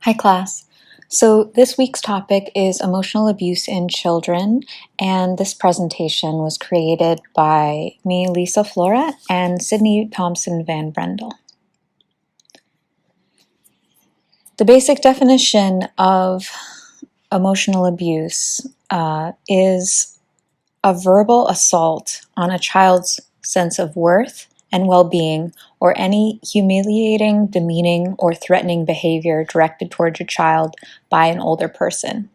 Hi class. So this week's topic is emotional abuse in children, and this presentation was created by me, Lisa Flora, and Sydney Thomson van Brendel. The basic definition of emotional abuse is a verbal assault on a child's sense of worth and well-being, or any humiliating, demeaning, or threatening behavior directed towards a child by an older person.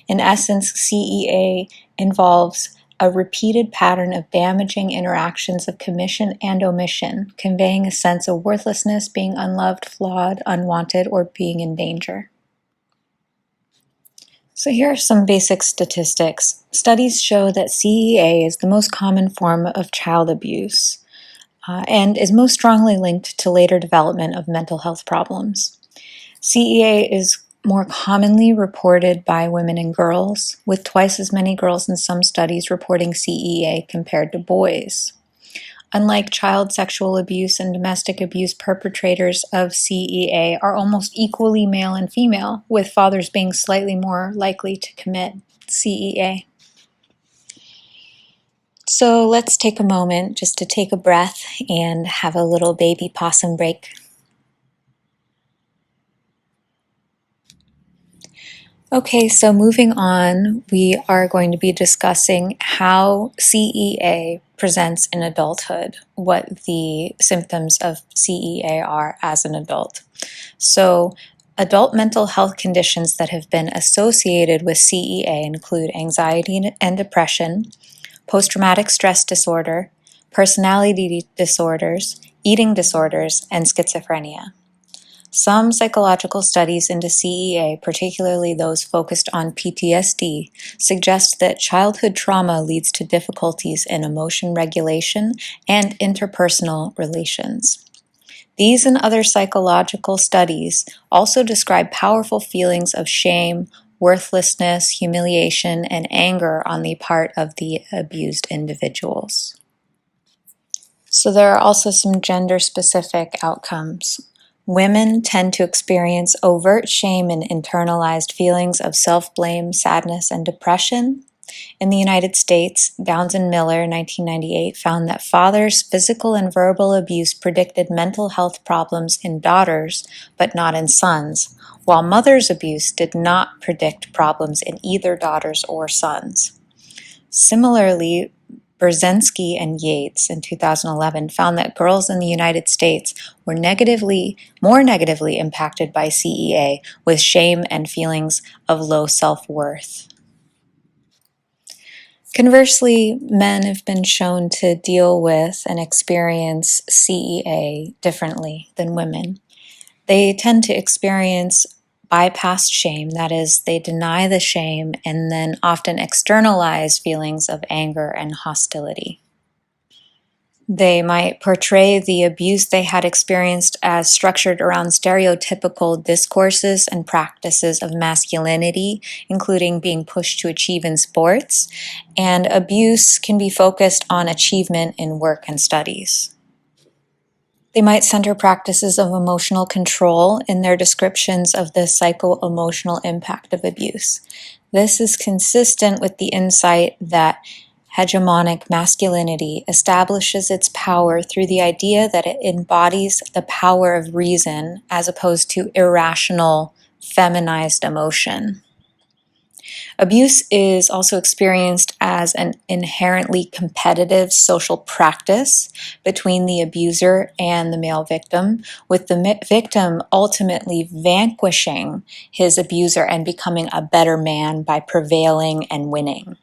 In essence, CEA involves a repeated pattern of damaging interactions of commission and omission, conveying a sense of worthlessness, being unloved, flawed, unwanted, or being in danger. So here are some basic statistics. Studies show that CEA is the most common form of child abuse and is most strongly linked to later development of mental health problems. CEA is more commonly reported by women and girls, with twice as many girls in some studies reporting CEA compared to boys. Unlike child sexual abuse and domestic abuse, perpetrators of CEA are almost equally male and female, with fathers being slightly more likely to commit CEA. So let's take a moment just to take a breath and have a little baby possum break. Okay, so moving on, we are going to be discussing how CEA presents in adulthood, what the symptoms of CEA are as an adult. So, adult mental health conditions that have been associated with CEA include anxiety and depression, post-traumatic stress disorder, personality disorders, eating disorders, and schizophrenia. Some psychological studies into CEA, particularly those focused on PTSD, suggest that childhood trauma leads to difficulties in emotion regulation and interpersonal relations. These and other psychological studies also describe powerful feelings of shame, worthlessness, humiliation, and anger on the part of the abused individuals. So there are also some gender-specific outcomes. Women tend to experience overt shame and internalized feelings of self-blame, sadness, and depression. In the United States, Downs and Miller, 1998, found that fathers' physical and verbal abuse predicted mental health problems in daughters, but not in sons, while mothers' abuse did not predict problems in either daughters or sons. Similarly, Brzezinski and Yates in 2011 found that girls in the United States were more negatively impacted by CEA, with shame and feelings of low self-worth. Conversely, men have been shown to deal with and experience CEA differently than women. They tend to experience bypassed shame, that is, they deny the shame and then often externalize feelings of anger and hostility. They might portray the abuse they had experienced as structured around stereotypical discourses and practices of masculinity, including being pushed to achieve in sports, and abuse can be focused on achievement in work and studies. They might center practices of emotional control in their descriptions of the psycho-emotional impact of abuse. This is consistent with the insight that hegemonic masculinity establishes its power through the idea that it embodies the power of reason as opposed to irrational, feminized emotion. Abuse is also experienced as an inherently competitive social practice between the abuser and the male victim, with the victim ultimately vanquishing his abuser and becoming a better man by prevailing and winning.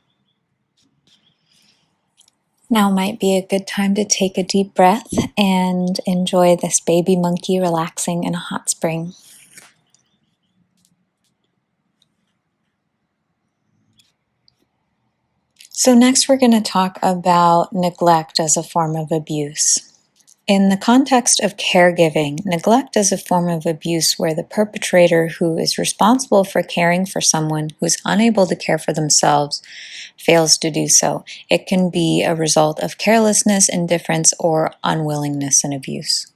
Now might be a good time to take a deep breath and enjoy this baby monkey relaxing in a hot spring. So next we're going to talk about neglect as a form of abuse. In the context of caregiving, neglect is a form of abuse where the perpetrator who is responsible for caring for someone who is unable to care for themselves fails to do so. It can be a result of carelessness, indifference, or unwillingness and abuse.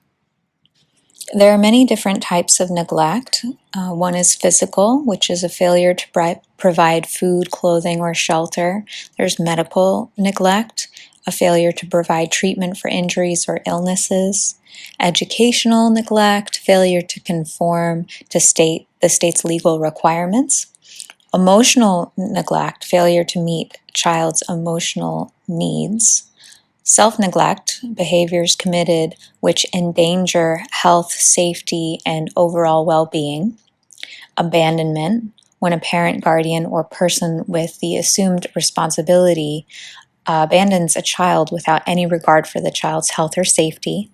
There are many different types of neglect. One is physical, which is a failure to provide food, clothing, or shelter. There's medical neglect, a failure to provide treatment for injuries or illnesses. Educational neglect, failure to conform to the state's legal requirements. Emotional neglect, failure to meet a child's emotional needs. Self-neglect, behaviors committed which endanger health, safety, and overall well-being. Abandonment, when a parent, guardian, or person with the assumed responsibility abandons a child without any regard for the child's health or safety.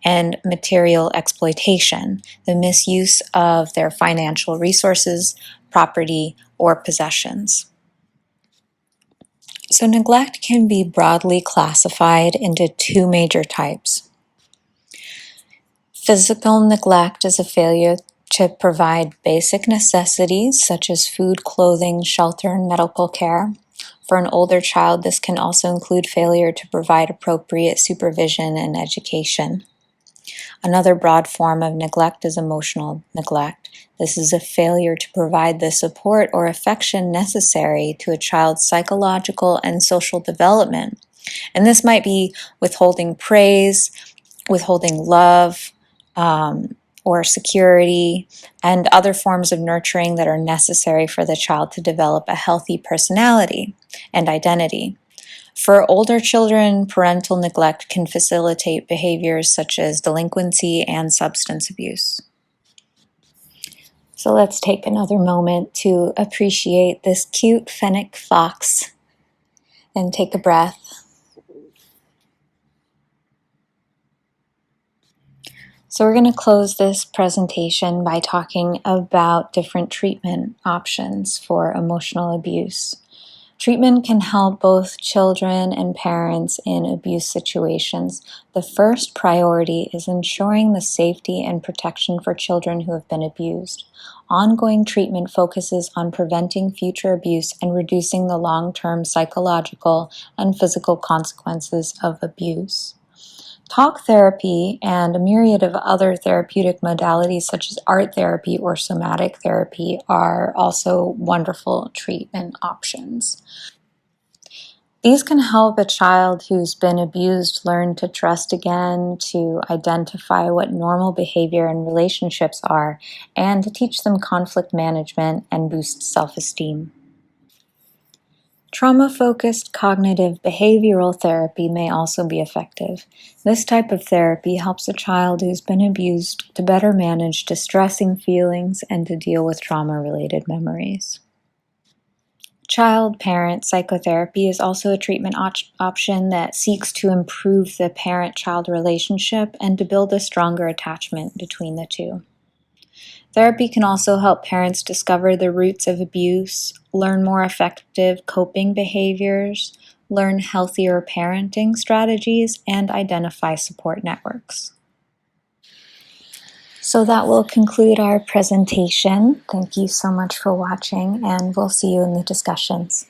And material exploitation, the misuse of their financial resources, property, or possessions. So neglect can be broadly classified into two major types. Physical neglect is a failure to provide basic necessities such as food, clothing, shelter, and medical care. For an older child, this can also include failure to provide appropriate supervision and education. Another broad form of neglect is emotional neglect. This is a failure to provide the support or affection necessary to a child's psychological and social development. And this might be withholding praise, withholding love, or security, and other forms of nurturing that are necessary for the child to develop a healthy personality and identity. For older children, parental neglect can facilitate behaviors such as delinquency and substance abuse. So let's take another moment to appreciate this cute fennec fox and take a breath. So we're going to close this presentation by talking about different treatment options for emotional abuse. Treatment can help both children and parents in abuse situations. The first priority is ensuring the safety and protection for children who have been abused. Ongoing treatment focuses on preventing future abuse and reducing the long-term psychological and physical consequences of abuse. Talk therapy and a myriad of other therapeutic modalities such as art therapy or somatic therapy are also wonderful treatment options. These can help a child who's been abused learn to trust again, to identify what normal behavior and relationships are, and to teach them conflict management and boost self-esteem. Trauma-focused cognitive behavioral therapy may also be effective. This type of therapy helps a child who's been abused to better manage distressing feelings and to deal with trauma-related memories. Child-parent psychotherapy is also a treatment option that seeks to improve the parent-child relationship and to build a stronger attachment between the two. Therapy can also help parents discover the roots of abuse, learn more effective coping behaviors, learn healthier parenting strategies, and identify support networks. So that will conclude our presentation. Thank you so much for watching, and we'll see you in the discussions.